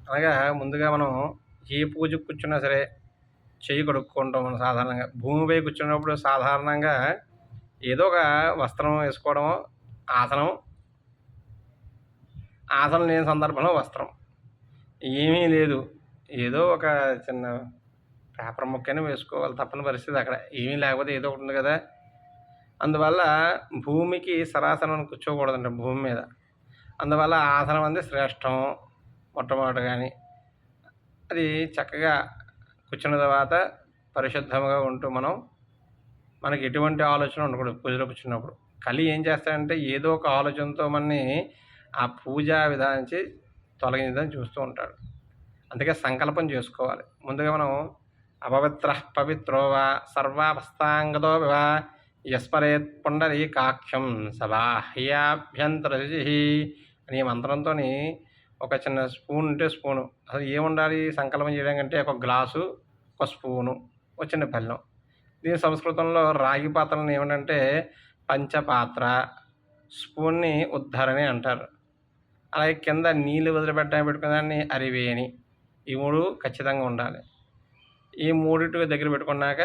అనగా ముందుగా మనం ఏ పూజకు కూర్చున్నా సరే చెయ్యి కడుక్కుంటాం మనం సాధారణంగా. భూమిపై కూర్చున్నప్పుడు సాధారణంగా ఏదో ఒక వస్త్రం వేసుకోవడమో, ఆసనం, ఆసనం లేని సందర్భంలో వస్త్రం. ఏమీ లేదు. ఏదో ఒక చిన్న పేపర్ ముక్కైనా వేసుకోవాలి తప్పని పరిస్థితి అక్కడ. ఏమీ లేకపోతే ఏదో ఒకటి ఉంది కదా! అందువల్ల భూమికి సరాసరన కూర్చోకూడదంట భూమి మీద. అందువల్ల ఆసనం అనేది శ్రేష్టం మొట్టమొదటగాని. అది చక్కగా కూర్చున్న తర్వాత పరిశుద్ధంగా ఉంటూ మనకి ఎటువంటి ఆలోచన ఉండకూడదు పూజలో కూర్చున్నప్పుడు. కలి ఏం చేస్తాడంటే ఏదో ఒక ఆలోచనతో మనని ఆ పూజా విధానం నుంచి తొలగించడానికి చూస్తూ ఉంటాడు. అందుకే సంకల్పం చేసుకోవాలి. ముందుగా మనం అపవిత్రః పవిత్రో వా సర్వావస్థాంగతో వివా యస్మరేత్ పుండరీకాక్షం సబాహ్యాభ్యంతర శుచిః అనే మంత్రంతోని ఒక చిన్న స్పూన్ ఉంటే స్పూను. అసలు ఏముండాలి సంకల్పం చేయడం కంటే ఒక గ్లాసు, ఒక స్పూను, ఒక చిన్న పళ్ళెం. దీని సంస్కృతంలో రాగి పాత్రలను ఏమిటంటే పంచపాత్ర, స్పూన్ని ఉద్ధరణి అంటారు. అలాగే కింద నీళ్ళు వదిలిపెట్టడానికి పెట్టుకునేదాన్ని అరివేణి. ఈ 3 ఖచ్చితంగా ఉండాలి. ఈ మూడిటికి దగ్గర పెట్టుకున్నాక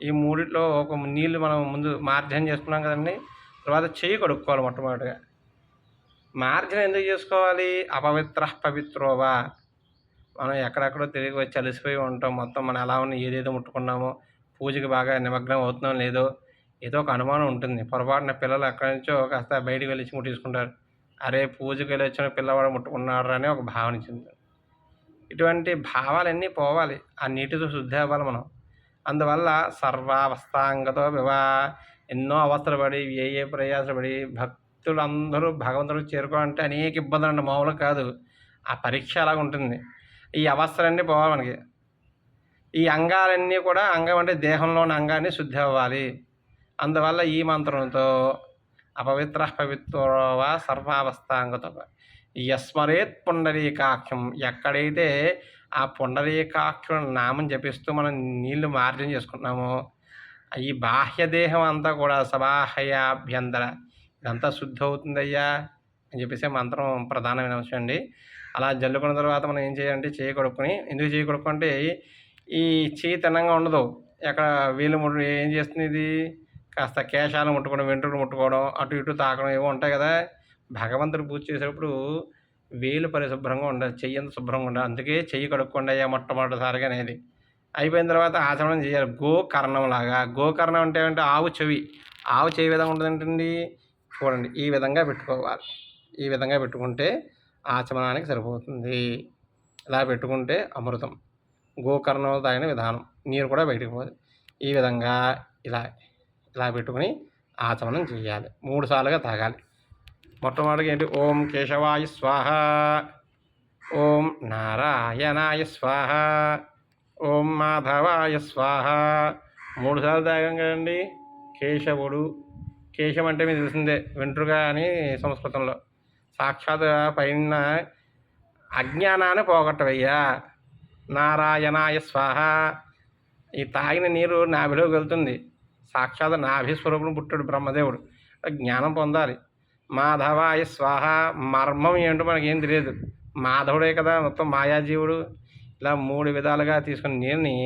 ఈ మూడిట్లో ఒక నీళ్ళు మనం ముందు మార్జన చేసుకున్నాం కదండీ! తర్వాత చెయ్యి కడుక్కోవాలి మొట్టమొదటిగా. మార్జన ఎందుకు చేసుకోవాలి? అపవిత్రః పవిత్రో వా. మనం ఎక్కడెక్కడో తిరిగి వచ్చి అలసిపోయి ఉంటాం. మొత్తం మనం ఎలా ఉన్నా ఏదేదో ముట్టుకున్నామో, పూజకి బాగా నిమగ్నం అవుతున్నామో లేదో ఏదో ఒక అనుమానం ఉంటుంది. పొరపాటున పిల్లలు ఎక్కడి నుంచో కాస్త బయటికి వెళ్ళి ముట్టించుకుంటారు. అరే! పూజకి వెళ్ళొచ్చిన పిల్లవాడు ముట్టుకున్నాడురా అని ఒక భావన చెందుతుంది. ఇటువంటి భావాలన్నీ పోవాలి. ఆ నీటితో శుద్ధి అవ్వాలి మనం. అందువల్ల సర్వావస్థాంగతో వివా ఎన్నో అవస్థలు పడి ఏ ప్రయాసలు పడి భక్తులందరూ భగవంతుడికి చేరుకోవాలంటే అనేక ఇబ్బందులు అండి మామూలుగా కాదు. ఆ పరీక్ష అలాగ ఉంటుంది. ఈ అవస్థలన్నీ పోవాలి మనకి. ఈ అంగాలన్నీ కూడా అంగం అంటే దేహంలోని అంగాన్ని శుద్ధి అవ్వాలి. అందువల్ల ఈ మంత్రంతో అపవిత్రః పవిత్రో వా సర్వావస్థాంగతో యస్మరేత్ పుండరీకాక్షం. ఎక్కడైతే ఆ పుండరీకాక్షం నామం జపిస్తూ మనం నీళ్లు మార్జన చేసుకుంటున్నామో ఈ బాహ్యదేహం అంతా కూడా సబాహ్యాభ్యంతర ఇదంతా శుద్ధి అవుతుందయ్యా అని చెప్పేసి మంత్రం ప్రధానమైన అంశం అండి. అలా జల్లుకున్న తర్వాత మనం ఏం చేయాలంటే చేయి కడుక్కొని, ఎందుకు చేయి కడుక్కుంటే ఈ చేయి తిన్నంగా ఉండదు. ఎక్కడ వేలు ఏం చేస్తుంది ఇది కాస్త కేశాలు ముట్టుకోవడం, వెంట్రుకలు ముట్టుకోవడం, అటు ఇటు తాకడం ఏవో ఉంటాయి కదా! భగవంతుడు పూజ చేసేటప్పుడు వేలు పరిశుభ్రంగా ఉండాలి. చెయ్యి అంతా శుభ్రంగా ఉండాలి. అందుకే చెయ్యి కడుక్కోండి అయ్యా మొట్టమొదటిసారిగా అనేది. అయిపోయిన తర్వాత ఆచమనం చేయాలి. గోకర్ణంలాగా. గోకర్ణం అంటే ఏంటంటే ఆవు చెవి. ఆవు చెవి విధంగా ఉంటుందేంటండి చూడండి ఈ విధంగా పెట్టుకోవాలి. ఈ విధంగా పెట్టుకుంటే ఆచమనానికి సరిపోతుంది. ఇలా పెట్టుకుంటే అమృతం. గోకర్ణంలో తాగిన విధానం. నీరు కూడా బయటికి పోదు. ఈ విధంగా ఇలా ఇలా పెట్టుకుని ఆచమనం చేయాలి. 3 సార్లుగా తాగాలి. మొట్టమొదటిగా ఏంటి ఓం కేశవాయ స్వాహ, ఓం నారాయణాయ స్వాహ, ఓం మాధవాయ స్వాహ. 3 సార్లు తాగాం కదండి. కేశవుడు, కేశం అంటే మీకు తెలిసిందే వెంట్రుక అని సంస్కృతంలో. సాక్షాత్ పైన అజ్ఞానాన్ని పోగొట్టవయ్యా. నారాయణాయ స్వాహ. ఈ తాగిన నీరు నాభిలోకి వెళ్తుంది. సాక్షాత్ నాభిస్వరూపుడు పుట్టాడు బ్రహ్మదేవుడు. జ్ఞానం పొందాలి. మాధవాయ స్వాహ. మర్మం ఏంటో మనకేం తెలియదు. మాధవుడే కదా మొత్తం మాయాజీవుడు. ఇలా 3 విధాలుగా తీసుకున్న నీరుని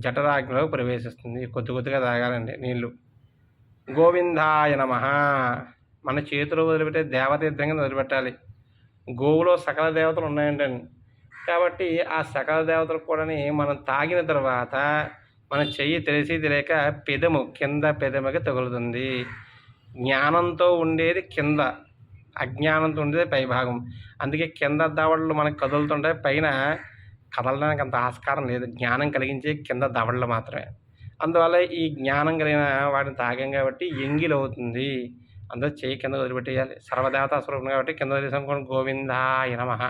జఠరాగ్నిలోకి ప్రవేశిస్తుంది. కొద్ది కొద్దిగా తాగాలండి నీళ్ళు. గోవిందాయ నమః. మన చేతిలో వదిలిపెట్టే దేవతీర్థం కింద వదిలిపెట్టాలి. గోవులో సకల దేవతలు ఉన్నాయంటండి. కాబట్టి ఆ సకల దేవతలకు కూడా మనం తాగిన తర్వాత మన చెయ్యి తెలిసి తెలియక పెదము కింద పెదముకి తగులుతుంది. జ్ఞానంతో ఉండేది కింద, అజ్ఞానంతో ఉండేది పైభాగం. అందుకే కింద దవడలు మనకు కదులుతుంటాయి, పైన కదలడానికి అంత ఆస్కారం లేదు. జ్ఞానం కలిగించే కింద దవడలు మాత్రమే. అందువల్ల ఈ జ్ఞానం కలిగిన వాటిని తాగాం కాబట్టి ఎంగిలి అవుతుంది. అందులో చెయ్యి కింద వదిలిపెట్టేయాలి. సర్వదేవతా స్వరూపం కాబట్టి కింద వదిలేసాం. గోవిందాయ నమః.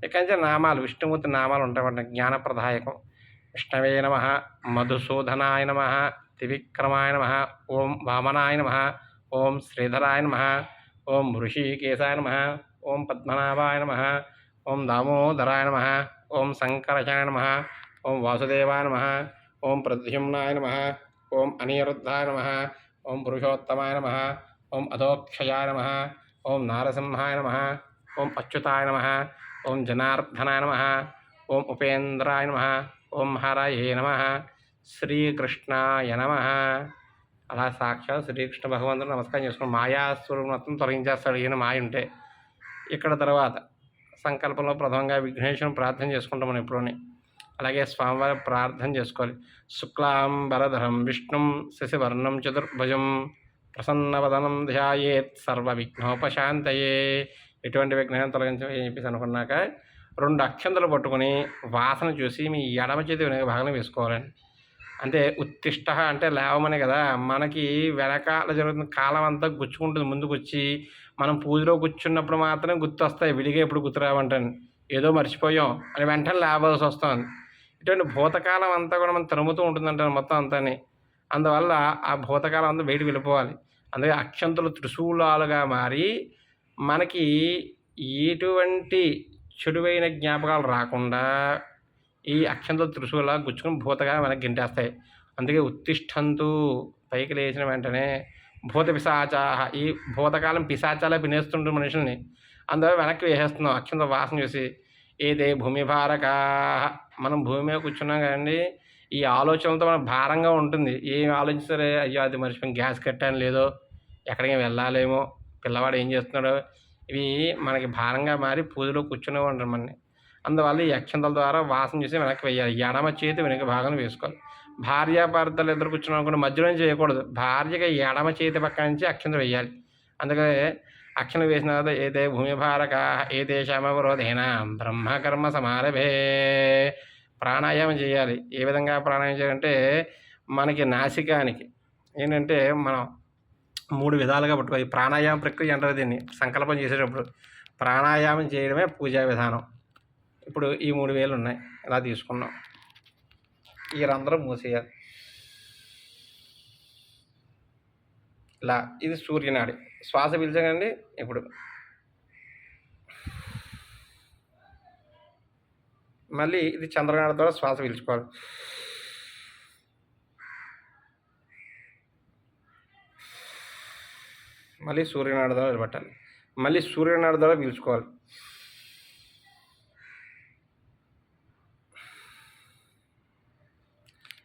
ఇక నుంచి నామాలు విష్ణుమూర్తి నామాలు ఉంటాయన్నమాట. జ్ఞానప్రదాయకం. విష్ణవే నమః, మధుసూదనాయ నమః, త్రివిక్రమాయ నమః, ఓం వామనాయ నమః, ఓం శ్రీధరాయ నమః, ఓం ఋషికేశాయ నమః, ఓం పద్మనాభాయ నమః, ఓం దామోదరాయ నమః, ఓం సంకర్షణాయ నమః, ఓం వాసుదేవాయ నమః, ఓం ప్రద్యుమ్నాయ నమః, ఓం అనిరుద్ధాయ నమః, ఓం పురుషోత్తమాయ నమః, ఓం అధోక్షయాయ నమః, ఓం నారసింహాయ నమః, ఓం అచ్యుతాయ నమః, ఓం జనార్దనాయ నమ, ఓం ఉపేంద్రాయ నమ, ఓం హరయే నమ, శ్రీకృష్ణాయ నమ. అలా సాక్షాత్ శ్రీకృష్ణ భగవంతుడు నమస్కారం చేసుకుని మాయాస్వరూపం మొత్తం తొలగించేస్తాడు ఈయన మాయ ఉంటే. ఇక్కడ తర్వాత సంకల్పంలో ప్రథమంగా విఘ్నేశ్వరుని ప్రార్థన చేసుకుంటాం మనం ఎప్పుడూనే. అలాగే స్వామివారి ప్రార్థన చేసుకోవాలి. శుక్లాంబరధరం విష్ణుం శశివర్ణం చతుర్భుజం ప్రసన్నవదనం ధ్యాయేత్ సర్వ విఘ్నోపశాంతయే. ఎటువంటి విఘ్నం తొలగించని చెప్పేసి అనుకున్నాక 2 అక్షంతలు పట్టుకొని వాసన చూసి మీ ఎడమ చేతి వెనక భాగంలో వేసుకోవాలండి. అంటే ఉత్తిష్ట అంటే లేవమనే కదా, మనకి వెనకాల జరుగుతున్న కాలం అంతా గుచ్చుకుంటుంది ముందుకు వచ్చి. మనం పూజలో కూర్చున్నప్పుడు మాత్రం గుర్తు వస్తాయి, విడిగా ఎప్పుడు గుర్తురావంటాను, ఏదో మర్చిపోయాం అని వెంటనే లేవాల్సి వస్తుంది. ఇటువంటి భూతకాలం అంతా కూడా మనం తరుముతూ ఉంటుందంటారు మొత్తం అంతాని. అందువల్ల ఆ భూతకాలం అంతా బయటకు వెళ్ళిపోవాలి. అందుకే అక్షంతలు త్రిశూలాలుగా మారి మనకి ఎటువంటి చెడువైన జ్ఞాపకాలు రాకుండా ఈ అక్షంతలు త్రిశూలా గుచ్చుకుని భూతకాలం వెనక్కి గింటేస్తాయి. అందుకే ఉత్తిష్టంతు పైకి లేచిన వెంటనే భూత పిశాచాహ, ఈ భూతకాలం పిశాచాలే పినేస్తుంటుంది మనుషుల్ని. అందువల్ల వెనక్కి వేసేస్తున్నాం అక్షంత వాసన చూసి. ఏదే భూమి భారకా, మనం భూమి మీద కూర్చున్నాం కదండి, ఈ ఆలోచనలతో మనకు భారంగా ఉంటుంది. ఏం ఆలోచిస్తారే, అయ్యో అది మర్చిపోయి గ్యాస్ కట్టాను, లేదో ఎక్కడికి వెళ్ళాలేమో, పిల్లవాడు ఏం చేస్తున్నాడో, ఇవి మనకి భారంగా మారి పూజలో కూర్చునే ఉంటారు మనని. అందువల్ల ఈ అక్షంతల ద్వారా వాసన చూసి వెనక్కి వేయాలి. ఎడమ చేతి వెనుక భాగం వేసుకోవాలి. భార్యాభర్తలు ఇద్దరు కూర్చున్నాం అనుకుంటే మధ్యలో నుంచి చేయకూడదు, భార్యకి ఎడమ చేతి పక్క నుంచి అక్షంత వేయాలి. అందుకే అక్షంత వేసిన తర్వాత ఏదే భూమి భారక ఏదే శ్యామవరోధేన బ్రహ్మకర్మ సమారభే. ప్రాణాయామం చేయాలి. ఏ విధంగా ప్రాణాయామం చేయాలంటే మనకి నాసికానికి ఏంటంటే మనం 3 విధాలుగా పట్టుకోవాలి. ప్రాణాయామ ప్రక్రియ అంటారు దీన్ని. సంకల్పం చేసేటప్పుడు ప్రాణాయామం చేయడమే పూజా విధానం. ఇప్పుడు ఈ 3 వేలు ఉన్నాయి, ఇలా తీసుకున్నాం. ఈ రంధ్రం మూసేయాలి ఇలా. ఇది సూర్యనాడి. శ్వాస పీల్చకండి. ఇప్పుడు మళ్ళీ ఇది చంద్రనాడి ద్వారా శ్వాస పీల్చుకోవాలి. మళ్ళీ సూర్యనాడి ద్వారా పెట్టాలి. మళ్ళీ సూర్యనాడి ద్వారా పీల్చుకోవాలి.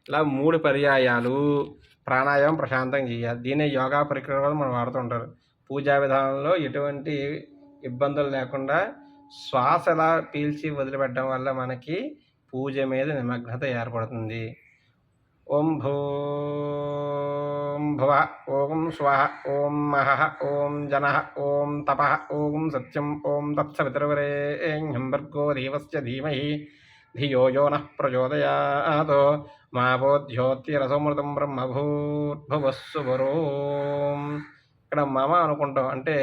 ఇలా 3 పర్యాయాలు ప్రాణాయామం ప్రశాంతంగా చేయాలి. దీన్ని యోగా ప్రక్రియ కూడా మనం వాడుతూ ఉంటారు. పూజా విధానంలో ఎటువంటి ఇబ్బందులు లేకుండా శ్వాస ఎలా పీల్చి వదిలిపెట్టడం వల్ల మనకి పూజ మీద నిమగ్నత ఏర్పడుతుంది. ఓం భూం భువ, ఓం స్వః, ఓం మహః, ఓం జనః, ఓం తపః, ఓం సత్యం, ఓం తత్సవితుర్వరేణ్యం భర్గో దేవస్య ధీమహి ధియో యో నః ప్రచోదయాత్ మా బోధ్యోతిరసమృతం బ్రహ్మభూర్భువస్సువరోం. ఇక్కడ మమ అనుకుంటాం అంటే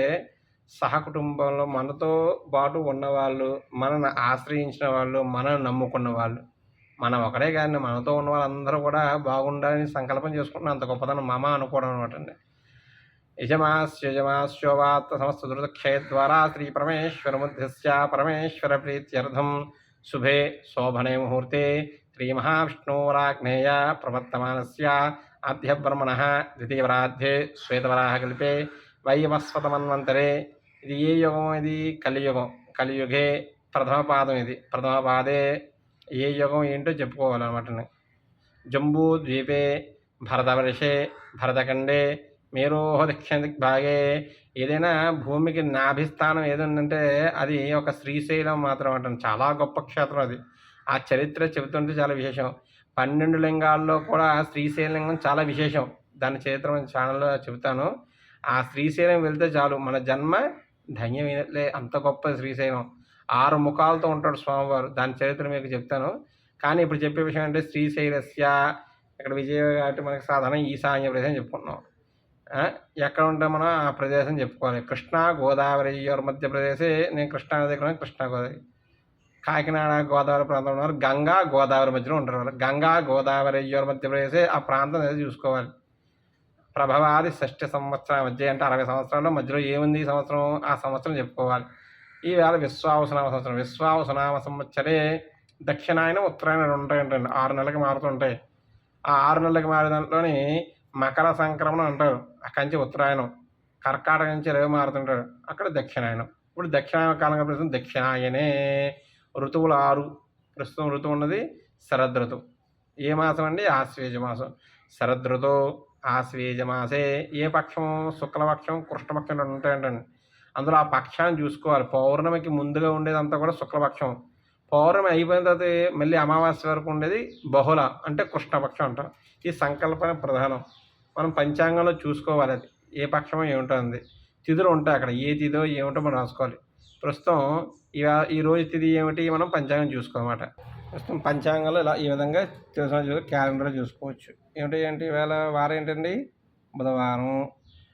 సహకుటుంబంలో మనతో పాటు ఉన్నవాళ్ళు, మనల్ని ఆశ్రయించిన వాళ్ళు, మనల్ని నమ్ముకున్న వాళ్ళు. మనం ఒకడే కానీ మనతో ఉన్న వాళ్ళందరూ కూడా బాగుండాలని సంకల్పం చేసుకుంటున్నాం. అంత గొప్పతనం మమ అనుకోవడం అనమాట అండి. యజమాస్యోవాత్త సమస్త దుర్దక్షయ ద్వారా శ్రీ పరమేశ్వరముద్దిశ్య పరమేశ్వర ప్రీత్యర్థం శుభే శోభనే ముహూర్తే శ్రీ మహావిష్ణురాగ్నేయ ప్రవర్తమానస్య ఆద్య బ్రహ్మణః ద్వితీయవరాध्ये శ్వేతవరాహకల్పే వైవస్వతమన్వంతరే. ఇది ఏ యుగం? ఇది కలియుగం. కలియుగే ప్రథమ పాదం. ఇది ప్రథమ పాదే ఏ యుగం ఏంటో చెప్పుకోవాలన్నమాట. జంబూ ద్వీపే భరతవర్షే భరతఖండే మేరోహ దక్షిణ దిగ్భాగే. ఏదైనా భూమికి నాభిస్థానం ఏదంటే అది ఒక శ్రీశైలం మాత్రం అంటాను. చాలా గొప్ప క్షేత్రం అది. ఆ చరిత్ర చెబుతుంటే చాలా విశేషం. 12 లింగాల్లో కూడా శ్రీశైలం చాలా విశేషం. దాని చరిత్ర ఛానల్లో చెబుతాను. ఆ శ్రీశైలం వెళ్తే చాలు మన జన్మ ధన్యమైనట్లే. అంత గొప్ప శ్రీశైలం. 6 ముఖాలతో ఉంటాడు స్వామివారు. దాని చరిత్ర మీకు చెప్తాను. కానీ ఇప్పుడు చెప్పే విషయం అంటే శ్రీశైలస్య ఇక్కడ విజయవాడ మనకి సాధారణ ఈశాన్య ప్రదేశం చెప్పుకుంటున్నాం. ఎక్కడ ఉంటే మనం ఆ ప్రదేశం చెప్పుకోవాలి. కృష్ణా గోదావరి మధ్యప్రదేశే. నేను కృష్ణా నది దగ్గర కృష్ణా గోదావరి. కాకినాడ గోదావరి ప్రాంతంలో ఉన్నారు. గంగా గోదావరి మధ్యలో ఉంటారు వాళ్ళు. గంగా గోదావరి మధ్యప్రదేశే ఆ ప్రాంతం అనేది చూసుకోవాలి. ప్రభవాది 6 సంవత్సరాల మధ్య అంటే 60 సంవత్సరాల మధ్యలో ఏముంది ఈ సంవత్సరం, ఆ సంవత్సరం చెప్పుకోవాలి. ఈవేళ విశ్వావసునామ సంవత్సరం. విశ్వావసునామ సంవత్సరే దక్షిణాయనం ఉత్తరాయణం 2 ఉంటాయంటండి. 6 నెలలకు మారుతుంటాయి. ఆ 6 నెలలకు మారే దాంట్లోని మకర సంక్రమణం అంటారు. అక్కడి నుంచి ఉత్తరాయణం. కర్కాటక నుంచి రేవు మారుతుంటారు, అక్కడ దక్షిణాయనం. ఇప్పుడు దక్షిణాకాలంగా ప్రస్తుతం దక్షిణాయనే. ఋతువులు 6. ప్రస్తుతం ఋతువు ఉన్నది శరదృతువు. ఏ మాసం అండి? ఆశ్వేజ మాసం. శరదృతో ఆశ్వేజ మాసే. ఏ పక్షం? శుక్లపక్షం, కృష్ణపక్షం 2 ఉంటాయంటండి. అందులో ఆ పక్షాన్ని చూసుకోవాలి. పౌర్ణమికి ముందుగా ఉండేదంతా కూడా శుక్లపక్షం. పౌర్ణమి అయిపోయిన తర్వాత మళ్ళీ అమావాస్య వరకు ఉండేది బహుళ, అంటే కృష్ణపక్షం అంటాం. ఈ సంకల్పన ప్రధానం. మనం పంచాంగంలో చూసుకోవాలి అది ఏ పక్షమో ఏమిటో ఉంది. తిథులు ఉంటాయి అక్కడ. ఏ తిథో ఏమిటో మనం రాసుకోవాలి. ప్రస్తుతం ఈ రోజు తిథి ఏమిటి మనం పంచాంగం చూసుకోమాట. ప్రస్తుతం పంచాంగంలో ఇలా ఈ విధంగా తెలుసు, క్యాలెండర్ చూసుకోవచ్చు. ఏంటి ఈవేళ వారం ఏంటండి? బుధవారం.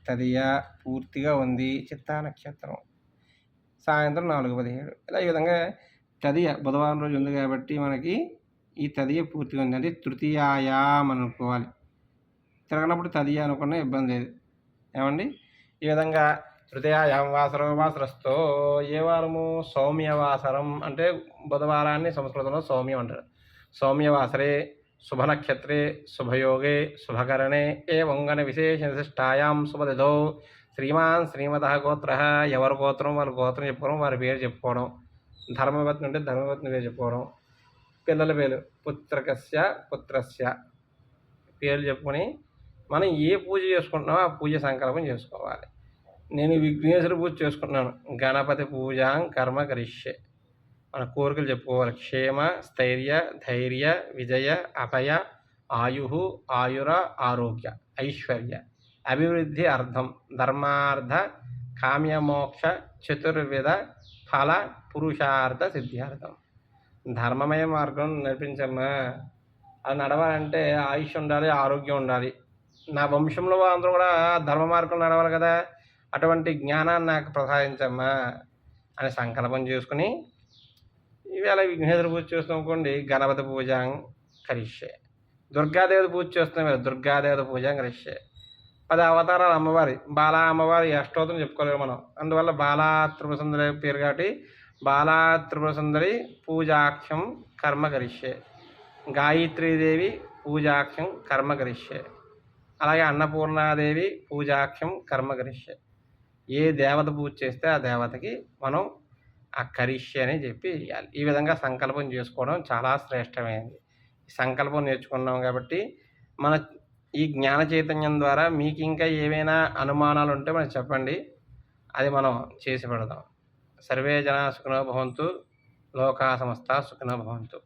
తదియ పూర్తిగా ఉంది. చిత్తా నక్షత్రం. సాయంత్రం 4:17. ఇలా ఈ విధంగా తదియ బుధవారం రోజు ఉంది కాబట్టి మనకి ఈ తదియ పూర్తిగా ఉంది. అంటే తృతీయాయాం అనుకోవాలి. తిరగనప్పుడు తదియ అనుకున్న ఇబ్బంది లేదు. ఏమండి? ఈ విధంగా తృతీయాయాం వాసరం వాసరస్తో. ఏ వారము? సౌమ్యవాసరం. అంటే బుధవారాన్ని సంస్కృతంలో సౌమ్యం అంటారు. సౌమ్యవాసరే శుభనక్షత్రే శుభయోగే శుభకరణే ఏవంగన విశేషనిష్టాయాం శుభదిథౌ శ్రీమాన్ శ్రీమతః గోత్ర. ఎవరి గోత్రం వాళ్ళ గోత్రం చెప్పుకోవడం, వారి పేరు చెప్పుకోవడం. ధర్మపత్ని ఉంటే ధర్మపత్ని పేరు చెప్పుకోవడం. పిల్లల పేరు పుత్రకస్య పుత్రస్య పేర్లు చెప్పుకొని మనం ఏ పూజ చేసుకుంటున్నామో ఆ పూజ సంకల్పం చేసుకోవాలి. నేను విఘ్నేశ్వర పూజ చేసుకుంటున్నాను. గణపతి పూజాం కర్మ కరిష్యే. మన కోరికలు చెప్పుకోవాలి. క్షేమ, స్థైర్య, ధైర్య, విజయ, అభయ, ఆయు, ఆయుర, ఆరోగ్య, ఐశ్వర్య, అభివృద్ధి అర్థం, ధర్మార్థ, కామ్యమోక్ష, చతుర్విధ ఫల పురుషార్థ సిద్ధ్యార్థం. ధర్మమయ మార్గం నడిపించమ్మా. అది నడవాలంటే ఆయుష్ ఉండాలి, ఆరోగ్యం ఉండాలి. నా వంశంలో అందరూ కూడా ధర్మ మార్గం నడవాలి కదా, అటువంటి జ్ఞానాన్ని నాకు ప్రసాదించమ్మా అని సంకల్పం చేసుకుని ఈవేళ విఘ్నేశ్వర పూజ చేస్తాం అనుకోండి. గణపతి పూజ కరిష్యే. దుర్గాదేవత పూజ చేస్తున్నాం కదా, దుర్గాదేవత పూజ కరిష్యే. 10 అవతారాలు అమ్మవారి. బాలా అమ్మవారి అష్టోత్తరం చెప్పుకోలేము మనం. అందువల్ల బాలా త్రిపుర సుందరి పేరు కాబట్టి బాలా త్రిపుర సుందరి పూజాఖ్యం కర్మ కరిష్యే. గాయత్రీదేవి పూజాఖ్యం కర్మ కరిష్యే. అలాగే అన్నపూర్ణాదేవి పూజాఖ్యం కర్మ కరిష్యే. ఏ దేవత పూజ చేస్తే ఆ దేవతకి మనం ఆ కరిష్యే అని చెప్పి ఇవ్వాలి. ఈ విధంగా సంకల్పం చేసుకోవడం చాలా శ్రేష్టమైనది. సంకల్పం నేర్చుకున్నాం కాబట్టి మన ఈ జ్ఞాన చైతన్యం ద్వారా మీకు ఇంకా ఏవైనా అనుమానాలు ఉంటే మనకు చెప్పండి, అది మనం చేసి పెడదాం. సర్వే జనా సుఖినో భవంతు, లోకా సమస్తా సుఖినో భవంతు.